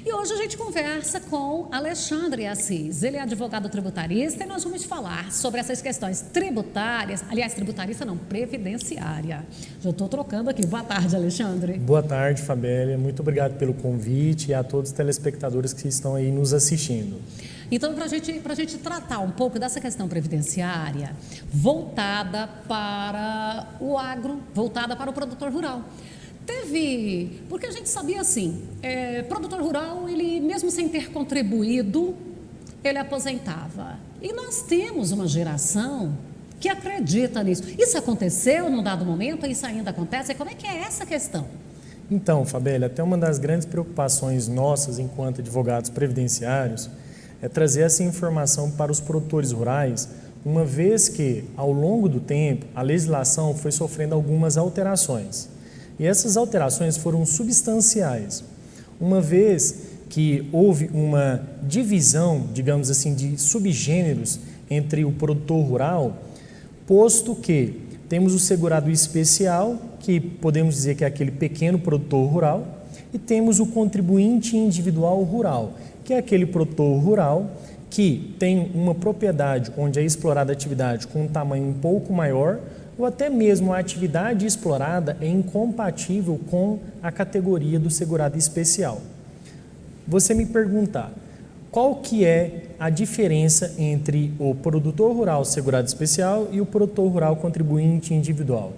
E hoje a gente conversa com Alexandre Assis. Ele é advogado tributarista e nós vamos falar sobre essas questões tributárias, aliás, tributarista não, previdenciária. Já estou trocando aqui. Boa tarde, Alexandre. Boa tarde, Fabélia. Muito obrigado pelo convite e a todos os telespectadores que estão aí nos assistindo. Então, para a gente tratar um pouco dessa questão previdenciária voltada para o agro, voltada para o produtor rural. Porque a gente sabia assim, produtor rural, ele mesmo sem ter contribuído, ele aposentava. E nós temos uma geração que acredita nisso. Isso aconteceu num dado momento, isso ainda acontece? Como é que é essa questão? Então, Fabélia, até uma das grandes preocupações nossas enquanto advogados previdenciários é trazer essa informação para os produtores rurais, uma vez que, ao longo do tempo, a legislação foi sofrendo algumas alterações. E essas alterações foram substanciais, uma vez que houve uma divisão, digamos assim, de subgêneros entre o produtor rural, posto que temos o segurado especial, que podemos dizer que é aquele pequeno produtor rural, e temos o contribuinte individual rural, que é aquele produtor rural que tem uma propriedade onde é explorada a atividade com um tamanho um pouco maior, ou até mesmo a atividade explorada é incompatível com a categoria do segurado especial. Você me perguntar, qual que é a diferença entre o produtor rural segurado especial e o produtor rural contribuinte individual?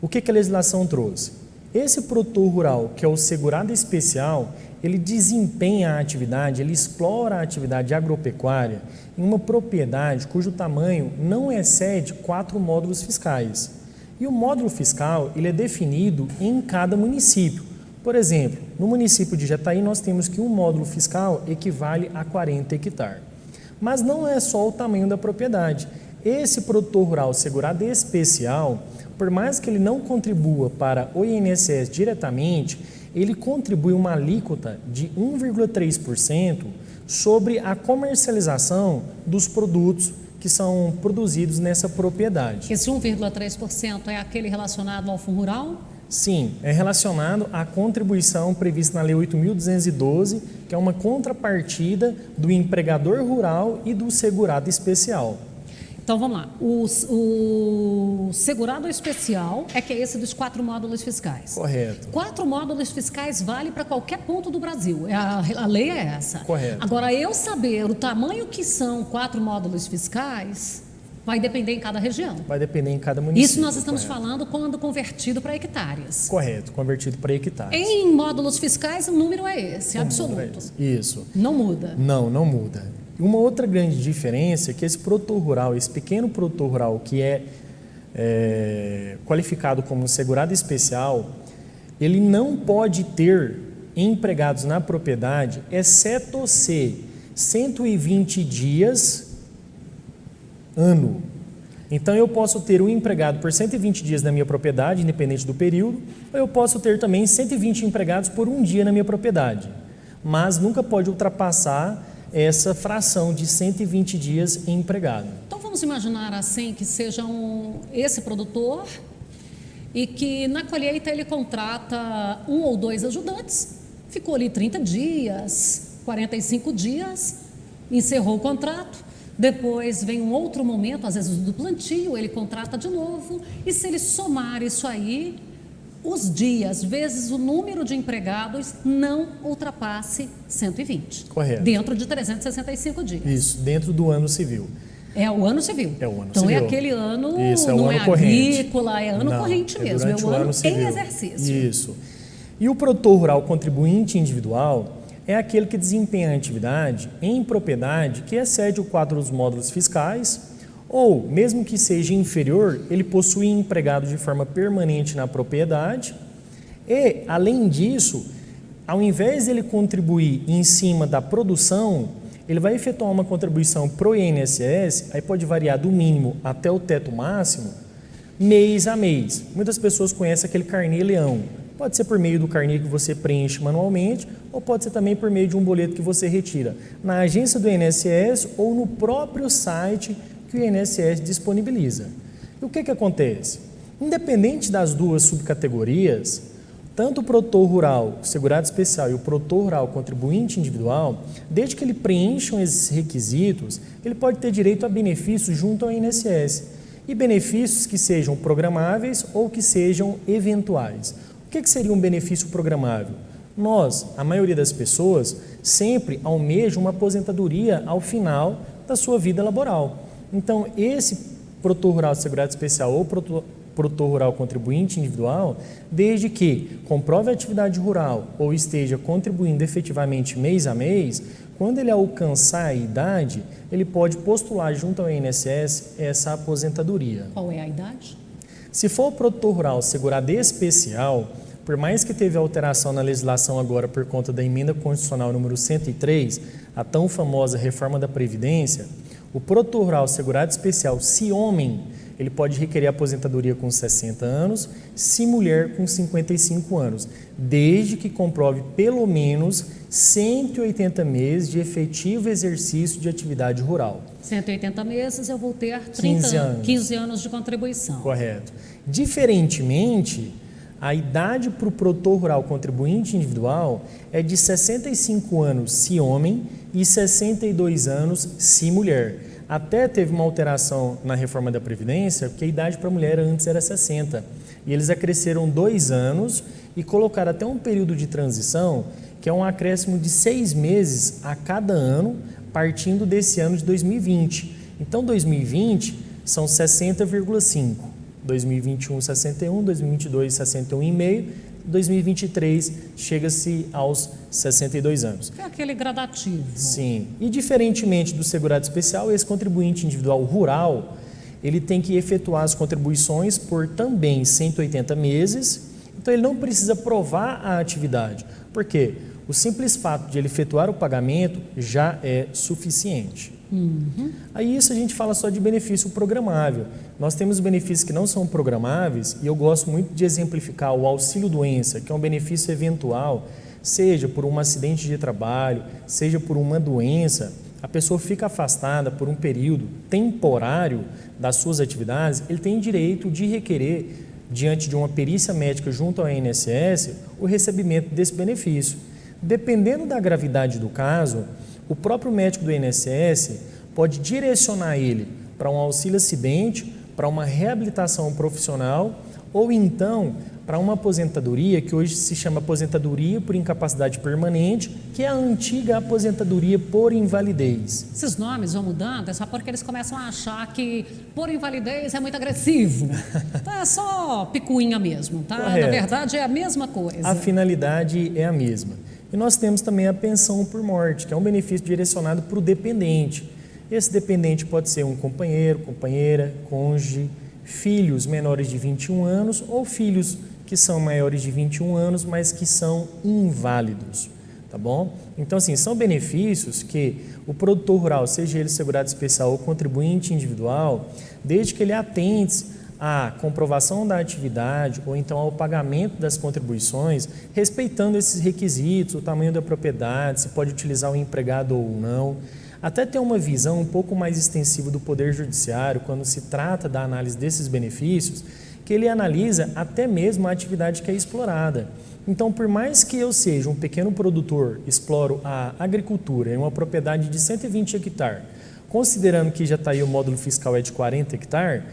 O que a legislação trouxe? Esse produtor rural, que é o segurado especial, ele desempenha a atividade, ele explora a atividade agropecuária em uma propriedade cujo tamanho não excede 4 módulos fiscais. E o módulo fiscal ele é definido em cada município. Por exemplo, no município de Jataí nós temos que um módulo fiscal equivale a 40 hectares. Mas não é só o tamanho da propriedade. Esse produtor rural segurado especial, por mais que ele não contribua para o INSS diretamente, ele contribui uma alíquota de 1,3% sobre a comercialização dos produtos que são produzidos nessa propriedade. Esse 1,3% é aquele relacionado ao Fundo Rural? Sim, é relacionado à contribuição prevista na Lei 8.212, que é uma contrapartida do empregador rural e do segurado especial. Então, vamos lá. O segurado especial é que é esse dos 4 módulos fiscais. Correto. 4 módulos fiscais vale para qualquer ponto do Brasil. A lei é essa. Correto. Agora, eu saber o tamanho que são 4 módulos fiscais vai depender em cada região. Vai depender em cada município. Isso nós estamos correto. falando quando convertido para hectares. Correto, convertido para hectares. Em módulos fiscais, o número é esse, absoluto. É esse. Isso. Não muda. Não muda. Uma outra grande diferença é que esse produtor rural, esse pequeno produtor rural que é qualificado como segurado especial, ele não pode ter empregados na propriedade, exceto se 120 dias ano. Então eu posso ter um empregado por 120 dias na minha propriedade, independente do período, ou eu posso ter também 120 empregados por um dia na minha propriedade, mas nunca pode ultrapassar essa fração de 120 dias empregado. Então vamos imaginar assim que seja esse produtor e que na colheita ele contrata 1 ou 2 ajudantes, ficou ali 30 dias, 45 dias, encerrou o contrato, depois vem um outro momento, às vezes do plantio, ele contrata de novo, e se ele somar isso aí, os dias vezes o número de empregados não ultrapasse 120. Correto. Dentro de 365 dias. Isso, dentro do ano civil. É o ano civil. É o ano então civil. É aquele ano, isso, não o ano é corrente. agrícola, é ano corrente mesmo, é o ano em exercício. Isso. E o produtor rural contribuinte individual é aquele que desempenha a atividade em propriedade que excede o quadro dos módulos fiscais, ou, mesmo que seja inferior, ele possui empregado de forma permanente na propriedade e, além disso, ao invés de ele contribuir em cima da produção, ele vai efetuar uma contribuição para o INSS, aí pode variar do mínimo até o teto máximo, mês a mês. Muitas pessoas conhecem aquele carnê-leão. Pode ser por meio do carnê que você preenche manualmente, ou pode ser também por meio de um boleto que você retira na agência do INSS ou no próprio site que o INSS disponibiliza. E o que acontece? Independente das duas subcategorias, Tanto o produtor rural segurado especial e o produtor rural contribuinte individual, desde que ele preencham esses requisitos, ele pode ter direito a benefícios junto ao INSS. E benefícios que sejam programáveis ou que sejam eventuais. O que seria um benefício programável? Nós, a maioria das pessoas, sempre almeja uma aposentadoria ao final da sua vida laboral. Então, esse produtor rural segurado especial ou produtor rural contribuinte individual, desde que comprove a atividade rural ou esteja contribuindo efetivamente mês a mês, quando ele alcançar a idade, ele pode postular junto ao INSS essa aposentadoria. Qual é a idade? Se for o produtor rural segurado especial, por mais que teve alteração na legislação agora por conta da emenda constitucional número 103, a tão famosa reforma da Previdência, o produtor rural segurado especial, se homem, ele pode requerer aposentadoria com 60 anos, se mulher com 55 anos, desde que comprove pelo menos 180 meses de efetivo exercício de atividade rural. 180 meses eu vou ter 15 anos de contribuição. Correto. Diferentemente, a idade para o produtor rural contribuinte individual é de 65 anos se homem e 62 anos se mulher. Até teve uma alteração na reforma da Previdência, porque a idade para a mulher antes era 60. E eles acresceram 2 anos e colocaram até um período de transição, que é um acréscimo de 6 meses a cada ano, partindo desse ano de 2020. Então, 2020 são 60,5. 2021, 61. 2022, 61,5. 2023 chega-se aos 62 anos. É aquele gradativo. Sim. E diferentemente do segurado especial, esse contribuinte individual rural, ele tem que efetuar as contribuições por também 180 meses, então ele não precisa provar a atividade. Por quê? O simples fato de ele efetuar o pagamento já é suficiente. Aí isso a gente fala só de benefício programável. Nós temos benefícios que não são programáveis e eu gosto muito de exemplificar o auxílio-doença, que é um benefício eventual, seja por um acidente de trabalho, seja por uma doença, a pessoa fica afastada por um período temporário das suas atividades, ele tem direito de requerer, diante de uma perícia médica junto ao INSS, o recebimento desse benefício. Dependendo da gravidade do caso, o próprio médico do INSS pode direcionar ele para um auxílio-acidente, para uma reabilitação profissional ou então para uma aposentadoria que hoje se chama aposentadoria por incapacidade permanente, que é a antiga aposentadoria por invalidez. Esses nomes vão mudando, é só porque eles começam a achar que por invalidez é muito agressivo. Então é só picuinha mesmo, tá? Correto. Na verdade é a mesma coisa. A finalidade é a mesma. E nós temos também a pensão por morte, que é um benefício direcionado para o dependente. Esse dependente pode ser um companheiro, companheira, cônjuge, filhos menores de 21 anos ou filhos que são maiores de 21 anos, mas que são inválidos, tá bom? Então, assim, são benefícios que o produtor rural, seja ele segurado especial ou contribuinte individual, desde que ele atente à comprovação da atividade ou então ao pagamento das contribuições, respeitando esses requisitos, o tamanho da propriedade, se pode utilizar o empregado ou não, até ter uma visão um pouco mais extensiva do Poder Judiciário quando se trata da análise desses benefícios, que ele analisa até mesmo a atividade que é explorada. Então, por mais que eu seja um pequeno produtor, exploro a agricultura em uma propriedade de 120 hectares, considerando que já está aí o módulo fiscal é de 40 hectares,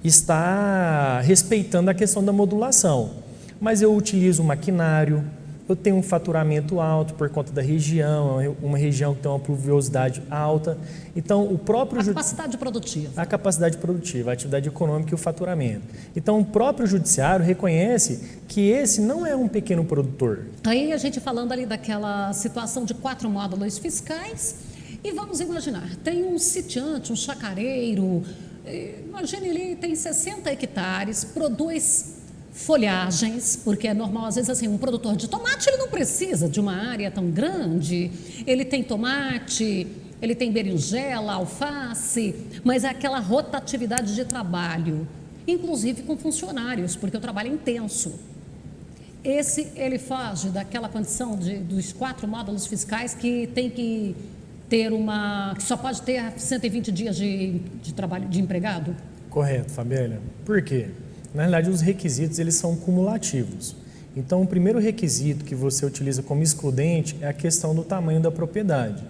está respeitando a questão da modulação. Mas eu utilizo maquinário, eu tenho um faturamento alto por conta da região, uma região que tem uma pluviosidade alta. Então, o próprio... A capacidade produtiva. A capacidade produtiva, a atividade econômica e o faturamento. Então, o próprio judiciário reconhece que esse não é um pequeno produtor. Aí a gente falando ali daquela situação de 4 módulos fiscais, e vamos imaginar, tem um sitiante, um chacareiro, imagine ele tem 60 hectares, produz folhagens, porque é normal, às vezes assim, um produtor de tomate, ele não precisa de uma área tão grande, ele tem tomate, ele tem berinjela, alface, mas é aquela rotatividade de trabalho, inclusive com funcionários, porque o trabalho é intenso. Esse, ele foge daquela condição dos 4 módulos fiscais que tem que ter que só pode ter 120 dias de trabalho de empregado? Correto, Fabíola. Por quê? Na realidade, os requisitos eles são cumulativos. Então, o primeiro requisito que você utiliza como excludente é a questão do tamanho da propriedade.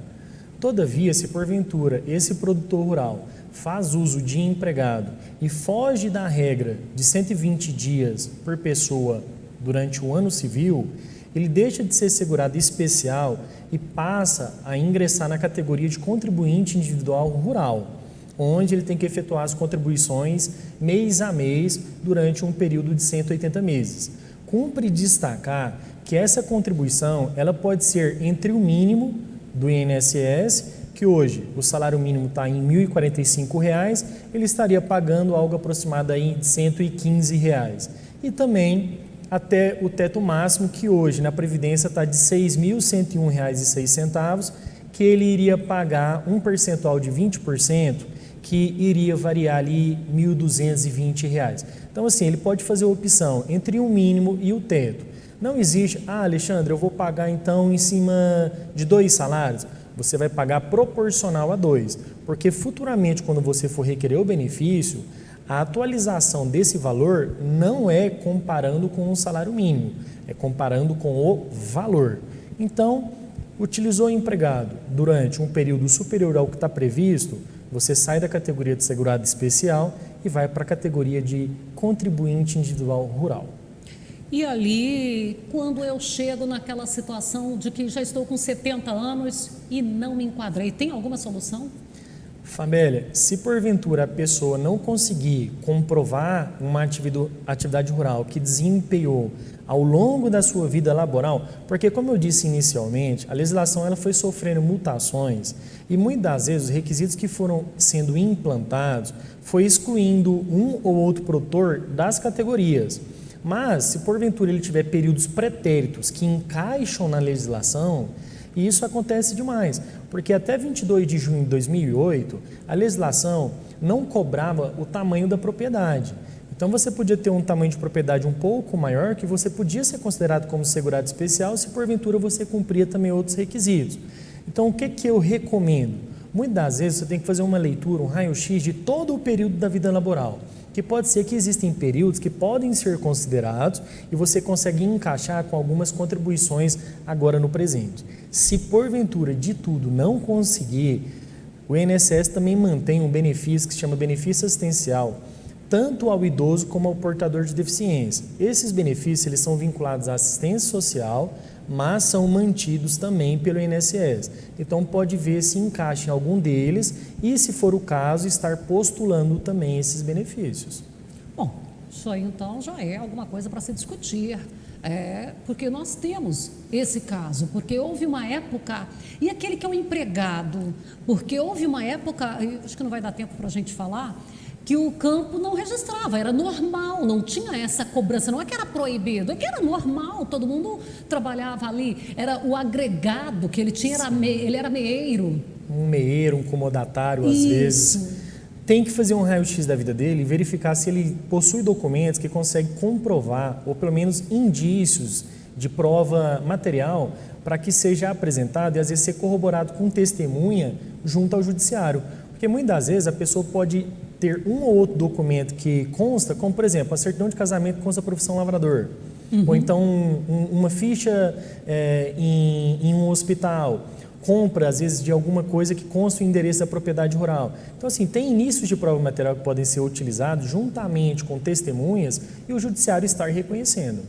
Todavia, se porventura esse produtor rural faz uso de empregado e foge da regra de 120 dias por pessoa durante o ano civil, ele deixa de ser segurado especial e passa a ingressar na categoria de contribuinte individual rural, onde ele tem que efetuar as contribuições mês a mês durante um período de 180 meses. Cumpre destacar que essa contribuição ela pode ser entre o mínimo do INSS, que hoje o salário mínimo está em R$ 1.045, ele estaria pagando algo aproximado aí de R$ 115. E também até o teto máximo, que hoje na Previdência está de R$ 6.101,06, que ele iria pagar um percentual de 20%, que iria variar ali R$ 1.220. Então, assim, ele pode fazer a opção entre o mínimo e o teto. Não existe, Alexandre, eu vou pagar então em cima de 2 salários. Você vai pagar proporcional a 2, porque futuramente, quando você for requerer o benefício, a atualização desse valor não é comparando com o salário mínimo, é comparando com o valor. Então, utilizou o empregado durante um período superior ao que está previsto, você sai da categoria de segurado especial e vai para a categoria de contribuinte individual rural. E ali, quando eu chego naquela situação de que já estou com 70 anos e não me enquadrei, tem alguma solução? Fabélia, se porventura a pessoa não conseguir comprovar uma atividade rural que desempenhou ao longo da sua vida laboral, porque como eu disse inicialmente, a legislação ela foi sofrendo mutações e muitas das vezes os requisitos que foram sendo implantados foi excluindo um ou outro produtor das categorias. Mas, se porventura ele tiver períodos pretéritos que encaixam na legislação, e isso acontece demais, porque até 22 de junho de 2008, a legislação não cobrava o tamanho da propriedade. Então, você podia ter um tamanho de propriedade um pouco maior, que você podia ser considerado como segurado especial, se porventura você cumpria também outros requisitos. Então, o que eu recomendo? Muitas das vezes você tem que fazer uma leitura, um raio-x de todo o período da vida laboral, que pode ser que existem períodos que podem ser considerados e você consegue encaixar com algumas contribuições agora no presente. Se porventura de tudo não conseguir, o INSS também mantém um benefício que se chama benefício assistencial, tanto ao idoso como ao portador de deficiência. Esses benefícios eles são vinculados à assistência social, mas são mantidos também pelo INSS. Então pode ver se encaixa em algum deles e, se for o caso, estar postulando também esses benefícios. Bom, isso aí então já é alguma coisa para se discutir. Porque nós temos esse caso, porque houve uma época, e aquele que é o empregado, porque houve uma época, acho que não vai dar tempo para a gente falar, que o campo não registrava, era normal, não tinha essa cobrança, não é que era proibido, é que era normal, todo mundo trabalhava ali, era o agregado que ele tinha, ele era meeiro. Um meeiro, um comodatário, às vezes. Tem que fazer um raio-x da vida dele e verificar se ele possui documentos que conseguem comprovar, ou pelo menos indícios de prova material, para que seja apresentado e às vezes ser corroborado com testemunha junto ao judiciário. Porque muitas das vezes a pessoa pode ter um ou outro documento que consta, como por exemplo, a certidão de casamento consta a profissão lavrador, ou então uma ficha em um hospital, compra às vezes de alguma coisa que consta o endereço da propriedade rural. Então assim, tem indícios de prova material que podem ser utilizados juntamente com testemunhas e o judiciário estar reconhecendo.